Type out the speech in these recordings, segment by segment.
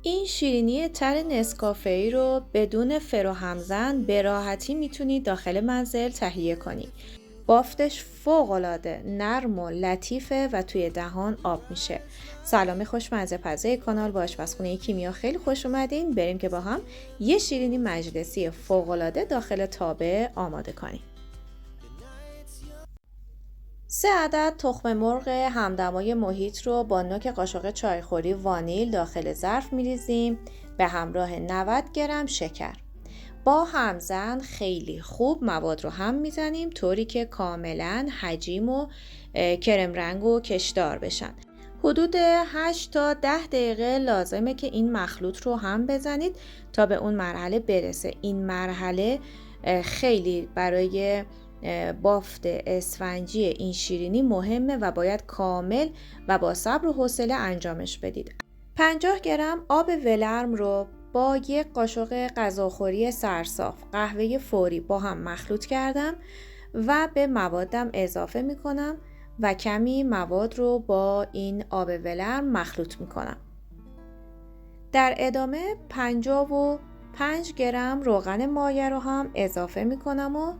این شیرینی تر نسکافه‌ای رو بدون فروهمزن به راحتی میتونید داخل منزل تهیه کنی. بافتش فوق‌العاده نرم و لطیفه و توی دهان آب میشه. سلامی خوشمزه پزه کانال با آشپزخونه کیمیا خیلی خوش اومدین. بریم که با هم یه شیرینی مجلسی فوق‌العاده داخل تابه آماده کنیم. 3 عدد تخم مرغ همدمای محیط رو با نوک قاشق چایخوری وانیل داخل ظرف میریزیم به همراه 90 گرم شکر. با همزن خیلی خوب مواد رو هم میزنیم طوری که کاملا حجیم و کرم رنگ و کشدار بشن. حدود 8 تا 10 دقیقه لازمه که این مخلوط رو هم بزنید تا به اون مرحله برسه. این مرحله خیلی برای بافت اسفنجی این شیرینی مهمه و باید کامل و با صبر و حوصله انجامش بدید. 50 گرم آب ولرم رو با یک قاشق غذاخوری سرصاف قهوه فوری با هم مخلوط کردم و به موادم اضافه میکنم و کمی مواد رو با این آب ولرم مخلوط میکنم. در ادامه 55 گرم روغن مایه رو هم اضافه میکنم و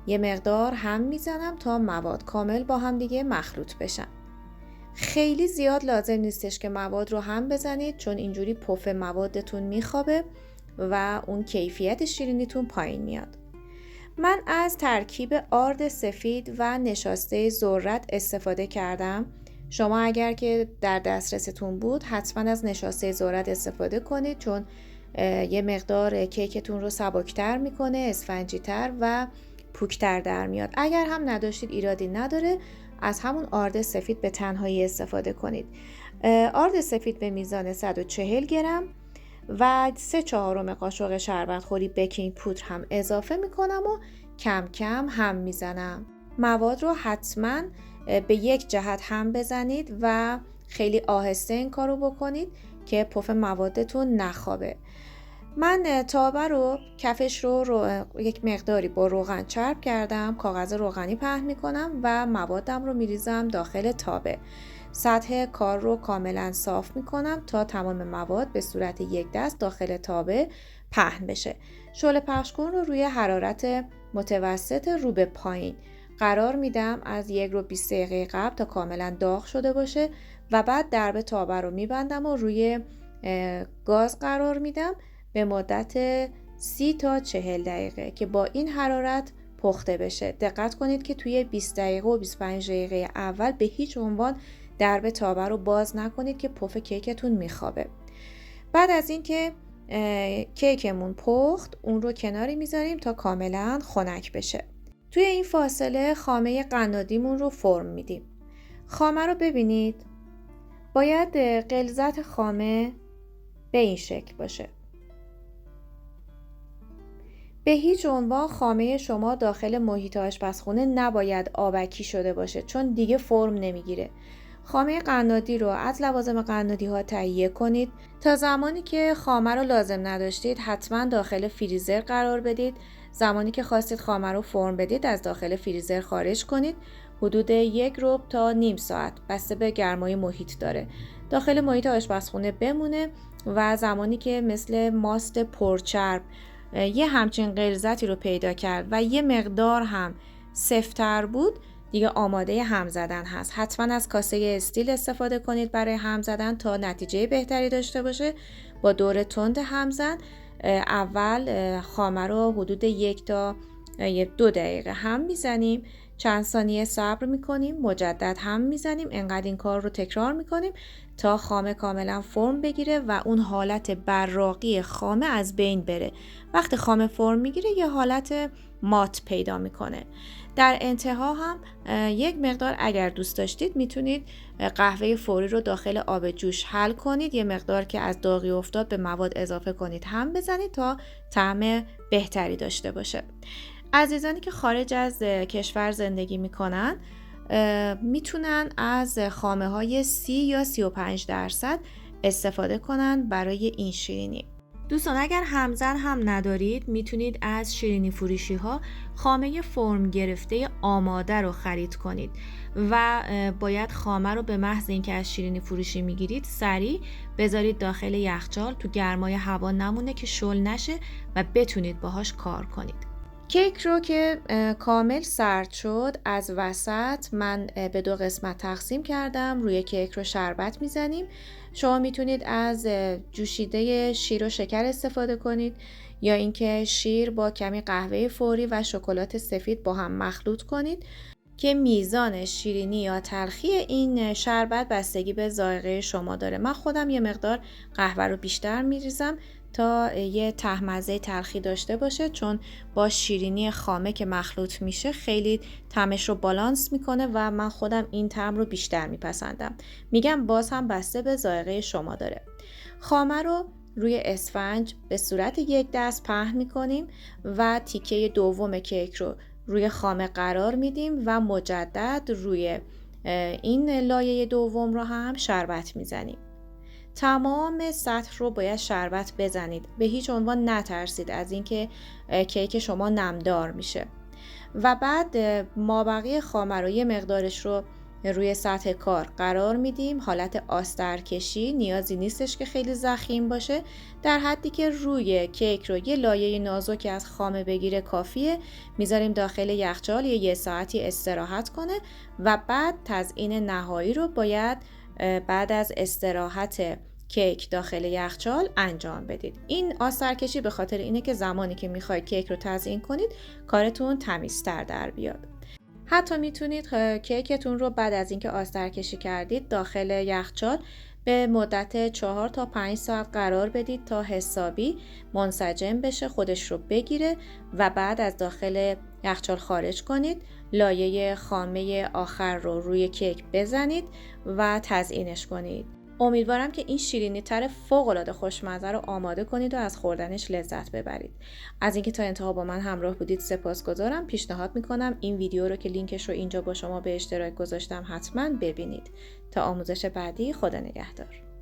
یه مقدار هم میزنم تا مواد کامل با هم دیگه مخلوط بشن. خیلی زیاد لازم نیستش که مواد رو هم بزنید چون اینجوری پف موادتون میخوابه و اون کیفیت شیرینیتون پایین میاد. من از ترکیب آرد سفید و نشاسته ذرت استفاده کردم. شما اگر که در دسترستون بود حتما از نشاسته ذرت استفاده کنید چون یه مقدار کیکتون رو سبکتر میکنه، اسفنجیتر و پوکتر در میاد. اگر هم نداشتید ایرادی نداره، از همون آرد سفید به تنهایی استفاده کنید. آرد سفید به میزان 140 گرم و 3/4 قاشق شربت خوری بیکینگ پودر هم اضافه میکنم و کم کم هم میزنم. مواد رو حتما به یک جهت هم بزنید و خیلی آهسته این کارو بکنید که پف موادتون نخوابه. من تابه رو کفش رو یک مقداری با روغن چرب کردم، کاغذ روغنی پهن میکنم و موادم رو میریزم داخل تابه. سطح کار رو کاملا صاف میکنم تا تمام مواد به صورت یک دست داخل تابه پهن بشه. شعله پخش کن رو روی حرارت متوسط رو به پایین قرار میدم از 1 رو 20 دقیقه قبل تا کاملا داغ شده باشه و بعد درب تابه رو میبندم و روی گاز قرار میدم به مدت 30 تا 40 دقیقه که با این حرارت پخته بشه. دقت کنید که توی 20 دقیقه و 25 دقیقه اول به هیچ عنوان درب تابه رو باز نکنید که پف کیکتون میخوابه. بعد از اینکه کیکمون پخت اون رو کناری میذاریم تا کاملا خنک بشه. توی این فاصله خامه قنادیمون رو فرم میدیم. خامه رو ببینید، باید غلظت خامه به این شکل باشه. به هیچ عنوان خامه شما داخل محیط آشپزخونه نباید آبکی شده باشه چون دیگه فرم نمیگیره. خامه قنادی رو از لوازم قنادی ها تهیه کنید. تا زمانی که خامه رو لازم نداشتید حتما داخل فریزر قرار بدید. زمانی که خواستید خامه رو فرم بدید از داخل فریزر خارج کنید. حدود 1 ربع تا نیم ساعت بسته به گرمای محیط داره داخل محیط آشپزخونه بمونه و زمانی که مثل ماست پرچرب یه همچین غلظتی رو پیدا کرد و یه مقدار هم سفت‌تر بود دیگه آماده هم زدن هست. حتما از کاسه استیل استفاده کنید برای هم زدن تا نتیجه بهتری داشته باشه. با دور تند همزن اول خامه رو حدود 1 تا 2 دقیقه هم میزنیم، چند ثانیه صبر میکنیم، مجدد هم میزنیم. انقدر این کار رو تکرار میکنیم تا خامه کاملا فرم بگیره و اون حالت براقی خامه از بین بره. وقتی خامه فرم میگیره یه حالت مات پیدا میکنه. در انتها هم یک مقدار اگر دوست داشتید میتونید قهوه فوری رو داخل آب جوش حل کنید. یه مقدار که از داغی افتاد به مواد اضافه کنید هم بزنید تا طعم بهتری داشته باشه. عزیزانی که خارج از کشور زندگی میکنن میتونن از خامه های 30 یا 35% استفاده کنن برای این شیرینی. دوستان اگر همزن هم ندارید میتونید از شیرینی فروشی ها خامه فرم گرفته آماده رو خرید کنید و باید خامه رو به محض اینکه از شیرینی فروشی میگیرید سریع بذارید داخل یخچال تو گرمای هوا نمونه که شل نشه و بتونید باهاش کار کنید. کیک رو که کامل سرد شد، از وسط من به 2 قسمت تقسیم کردم. روی کیک رو شربت میزنیم. شما میتونید از جوشیده شیر و شکر استفاده کنید یا اینکه شیر با کمی قهوه فوری و شکلات سفید با هم مخلوط کنید که میزان شیرینی یا تلخی این شربت بستگی به ذائقه شما داره. من خودم یه مقدار قهوه رو بیشتر میریزم تا یه طعم تلخی داشته باشه، چون با شیرینی خامه که مخلوط میشه خیلی طعمش رو بالانس میکنه و من خودم این طعم رو بیشتر میپسندم. میگم باز هم بسته به ذائقه شما داره. خامه رو روی اسفنج به صورت یک دست پهن میکنیم و تیکه دوم کیک رو روی خامه قرار میدیم و مجدد روی این لایه دوم رو هم شربت میزنیم. تمام سطح رو باید شربت بزنید. به هیچ عنوان نترسید از اینکه کیک شما نمدار میشه. و بعد مابقی خامه رو یه مقدارش رو روی سطح کار قرار میدیم. حالت آسترکشی، نیازی نیستش که خیلی ضخیم باشه، در حدی که روی کیک رو یه لایه نازک از خامه بگیره کافیه. میذاریم داخل یخچال یه ساعتی استراحت کنه و بعد تزیین نهایی رو باید بعد از استراحت کیک داخل یخچال انجام بدید. این آسترکشی به خاطر اینه که زمانی که میخواید کیک رو تزیین کنید کارتون تمیزتر در بیاد. حتی میتونید کیکتون رو بعد از اینکه آسترکشی کردید داخل یخچال به مدت 4 تا 5 ساعت قرار بدید تا حسابی منسجم بشه، خودش رو بگیره و بعد از داخل یخچال خارج کنید. لایه خامه آخر رو روی کیک بزنید و تزیینش کنید. امیدوارم که این شیرینی تر فوق‌العاده خوشمزه رو آماده کنید و از خوردنش لذت ببرید. از اینکه تا انتها با من همراه بودید سپاسگزارم. پیشنهاد میکنم این ویدیو رو که لینکش رو اینجا با شما به اشتراک گذاشتم حتما ببینید. تا آموزش بعدی، خدا نگهدار.